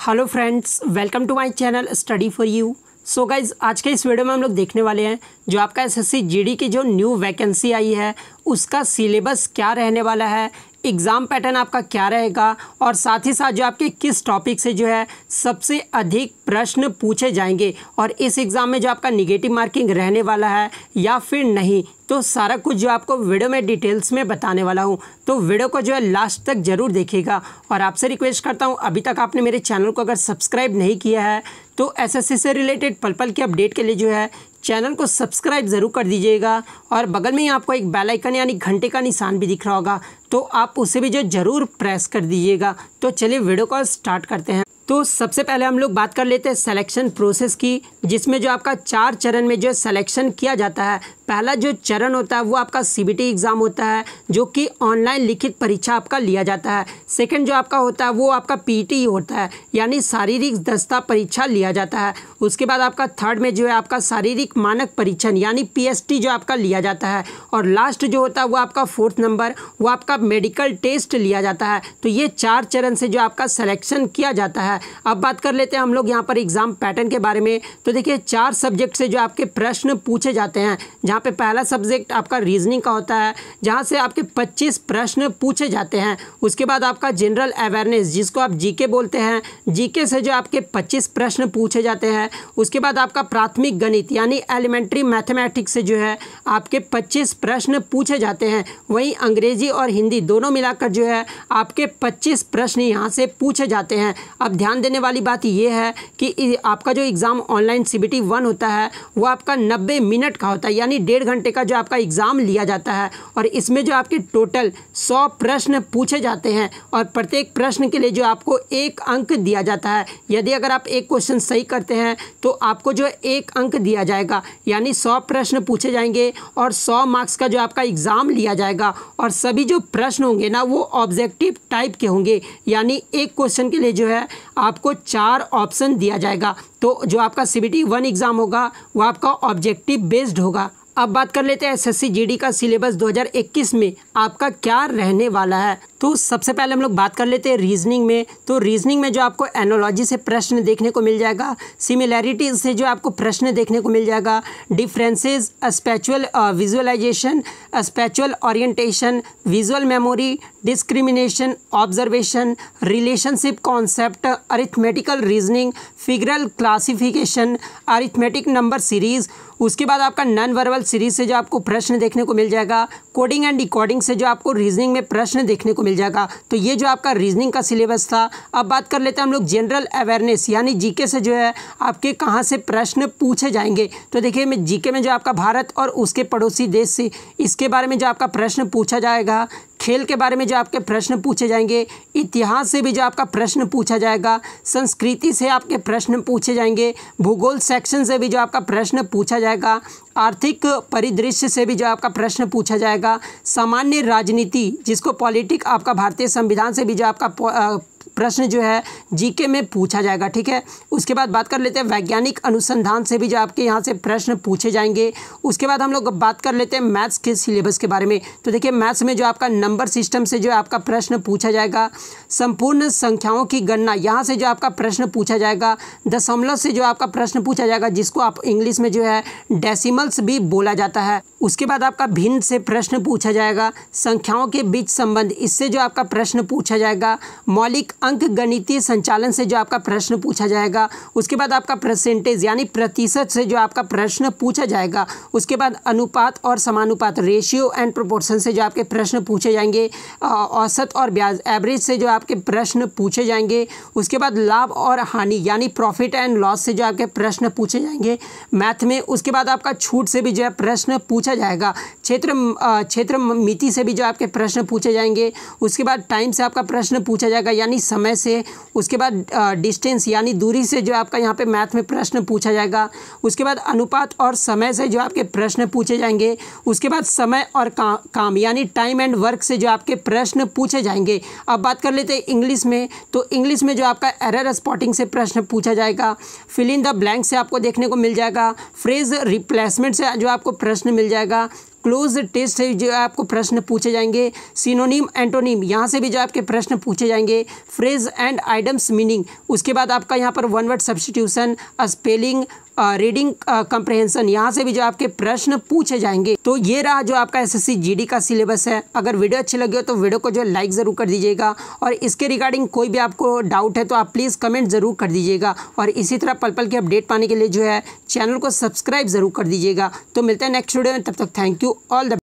Hello friends, welcome to my channel study for you. So guys, आज के इस video में हम लोग देखने वाले हैं जो आपका एसएससी जीडी की जो न्यू वैकेंसी आई है उसका सिलेबस क्या रहने वाला है, एग्ज़ाम पैटर्न आपका क्या रहेगा और साथ ही साथ जो आपके किस टॉपिक से जो है सबसे अधिक प्रश्न पूछे जाएंगे और इस एग्ज़ाम में जो आपका निगेटिव मार्किंग रहने वाला है या फिर नहीं, तो सारा कुछ जो आपको वीडियो में डिटेल्स में बताने वाला हूं। तो वीडियो को जो है लास्ट तक ज़रूर देखिएगा और आपसे रिक्वेस्ट करता हूं, अभी तक आपने मेरे चैनल को अगर सब्सक्राइब नहीं किया है तो एसएससी से रिलेटेड पल पल के अपडेट के लिए जो है चैनल को सब्सक्राइब ज़रूर कर दीजिएगा और बगल में ही आपको एक बेल आइकन यानी घंटे का निशान भी दिख रहा होगा, तो आप उसे भी जो ज़रूर प्रेस कर दीजिएगा। तो चलिए वीडियो को स्टार्ट करते हैं। तो सबसे पहले हम लोग बात कर लेते हैं सिलेक्शन प्रोसेस की, जिसमें जो आपका 4 चरण में जो सिलेक्शन किया जाता है। पहला जो चरण होता है वो आपका सीबीटी एग्ज़ाम होता है जो कि ऑनलाइन लिखित परीक्षा आपका लिया जाता है। सेकंड जो आपका होता है वो आपका पीटी होता है, यानी शारीरिक दक्षता परीक्षा लिया जाता है। उसके बाद आपका थर्ड में जो है आपका शारीरिक मानक परीक्षण यानी पीएसटी जो आपका लिया जाता है और लास्ट जो होता है वो आपका 4th नंबर वो आपका मेडिकल टेस्ट लिया जाता है। तो ये 4 चरण से जो आपका सिलेक्शन किया जाता है। अब बात कर लेते हैं हम लोग यहाँ पर एग्ज़ाम पैटर्न के बारे में। तो देखिए 4 सब्जेक्ट से जो आपके प्रश्न पूछे जाते हैं, जहाँ पे पहला सब्जेक्ट आपका रीजनिंग का होता है जहाँ से आपके 25 प्रश्न पूछे जाते हैं। उसके बाद आपका जनरल अवेयरनेस जिसको आप जीके बोलते हैं, जीके से जो आपके 25 प्रश्न पूछे जाते हैं। उसके बाद आपका प्राथमिक गणित यानी एलिमेंट्री मैथमेटिक्स से जो है आपके 25 प्रश्न पूछे जाते हैं। वहीं अंग्रेजी और हिंदी दोनों मिलाकर जो है आपके 25 प्रश्न यहाँ से पूछे जाते हैं। अब ध्यान देने वाली बात यह है कि आपका जो एग्ज़ाम ऑनलाइन सीबीटी 1 होता है वो आपका 90 मिनट का होता है, यानी 1.5 घंटे का जो आपका एग्ज़ाम लिया जाता है और इसमें जो आपके टोटल 100 प्रश्न पूछे जाते हैं और प्रत्येक प्रश्न के लिए जो आपको 1 अंक दिया जाता है। यदि अगर आप एक क्वेश्चन सही करते हैं तो आपको जो 1 अंक दिया जाएगा, यानी 100 प्रश्न पूछे जाएंगे और 100 मार्क्स का जो आपका एग्ज़ाम लिया जाएगा और सभी जो प्रश्न होंगे ना वो ऑब्जेक्टिव टाइप के होंगे, यानी एक क्वेश्चन के लिए जो है आपको 4 ऑप्शन दिया जाएगा। तो जो आपका सीबीटी 1 एग्ज़ाम होगा वो आपका ऑब्जेक्टिव बेस्ड होगा। अब बात कर लेते हैं एसएससी जीडी का सिलेबस 2021 में आपका क्या रहने वाला है। तो सबसे पहले हम लोग बात कर लेते हैं रीजनिंग में। तो रीजनिंग में जो आपको एनोलॉजी से प्रश्न देखने को मिल जाएगा, सिमिलैरिटीज से जो आपको प्रश्न देखने को मिल जाएगा, differences, spatial visualisation, spatial orientation, visual memory, discrimination, observation, relationship concept, arithmetical reasoning, figural classification, arithmetic number series. उसके बाद आपका नॉन वर्बल सीरीज से जो आपको प्रश्न देखने को मिल जाएगा, कोडिंग एंड डिकोडिंग से जो आपको रीजनिंग में प्रश्न देखने को मिल जाएगा। तो ये जो आपका रीजनिंग का सिलेबस था। अब बात कर लेते हैं हम लोग जनरल अवेयरनेस यानी जीके से जो है आपके कहाँ से प्रश्न पूछे जाएंगे। तो देखिए मैं जीके में जो आपका भारत और उसके पड़ोसी देश से इसके बारे में जो आपका प्रश्न पूछा जाएगा, खेल के बारे में जो आपके प्रश्न पूछे जाएंगे, इतिहास से भी जो आपका प्रश्न पूछा जाएगा, संस्कृति से आपके प्रश्न पूछे जाएंगे, भूगोल सेक्शन से भी जो आपका प्रश्न पूछा जाएगा, आर्थिक परिदृश्य से भी जो आपका प्रश्न पूछा जाएगा, सामान्य राजनीति जिसको पॉलिटिक आपका भारतीय संविधान से भी जो आपका प्रश्न जो है जीके में पूछा जाएगा। ठीक है, उसके बाद बात कर लेते हैं वैज्ञानिक अनुसंधान से भी जो आपके यहाँ से प्रश्न पूछे जाएंगे। उसके बाद हम लोग बात कर लेते हैं मैथ्स के सिलेबस के बारे में। तो देखिए मैथ्स में जो आपका नंबर सिस्टम से जो आपका प्रश्न पूछा जाएगा, संपूर्ण संख्याओं की गणना यहाँ से जो आपका प्रश्न पूछा जाएगा, दशमलव से जो आपका प्रश्न पूछा जाएगा जिसको आप इंग्लिश में जो है डेसिमल्स भी बोला जाता है। उसके बाद आपका भिन्न से प्रश्न पूछा जाएगा, संख्याओं के बीच संबंध इससे जो आपका प्रश्न पूछा जाएगा, मौलिक अंक गणितीय संचालन से जो आपका प्रश्न पूछा जाएगा। उसके बाद आपका परसेंटेज यानी प्रतिशत से जो आपका प्रश्न पूछा जाएगा। उसके बाद अनुपात और समानुपात रेशियो एंड प्रोपोर्शन से जो आपके प्रश्न पूछे जाएंगे, औसत और ब्याज एवरेज से जो आपके प्रश्न पूछे जाएंगे। उसके बाद लाभ और हानि यानी प्रॉफिट एंड लॉस से जो आपके प्रश्न पूछे जाएंगे मैथ में। उसके बाद आपका छूट से भी जो है प्रश्न पूछा जाएगा, क्षेत्र मिति से भी जो आपके प्रश्न पूछे जाएंगे। उसके बाद टाइम से आपका प्रश्न पूछा जाएगा यानी समय से। उसके बाद डिस्टेंस यानी दूरी से जो आपका यहाँ पे मैथ में प्रश्न पूछा जाएगा। उसके बाद अनुपात और समय से जो आपके प्रश्न पूछे जाएंगे। उसके बाद समय और काम यानी टाइम एंड वर्क से जो आपके प्रश्न पूछे जाएंगे। अब बात कर लेते हैं इंग्लिश में। तो इंग्लिश में जो आपका एरर स्पॉटिंग से प्रश्न पूछा जाएगा, फिल इन द ब्लैंक से आपको देखने को मिल जाएगा, फ्रेज रिप्लेसमेंट से जो आपको प्रश्न मिल जाएगा, क्लोज टेस्ट से जो आपको प्रश्न पूछे जाएंगे, सिनोनिम एंटोनिम यहाँ से भी जो आपके प्रश्न पूछे जाएंगे, फ्रेज एंड आइटम्स मीनिंग, उसके बाद आपका यहाँ पर one word substitution, spelling, reading comprehension, यहाँ से भी जो आपके प्रश्न पूछे जाएंगे। तो ये रहा जो आपका एसएससी जीडी का सिलेबस है। अगर वीडियो अच्छी लगी हो तो वीडियो को जो लाइक ज़रूर कर दीजिएगा, और इसके रिगार्डिंग कोई भी आपको डाउट है तो आप प्लीज़ कमेंट ज़रूर कर दीजिएगा, और इसी तरह पल पल की अपडेट पाने के लिए जो है चैनल को सब्सक्राइब ज़रूर कर दीजिएगा। तो मिलते हैं नेक्स्ट वीडियो में, तब तक थैंक यू, ऑल द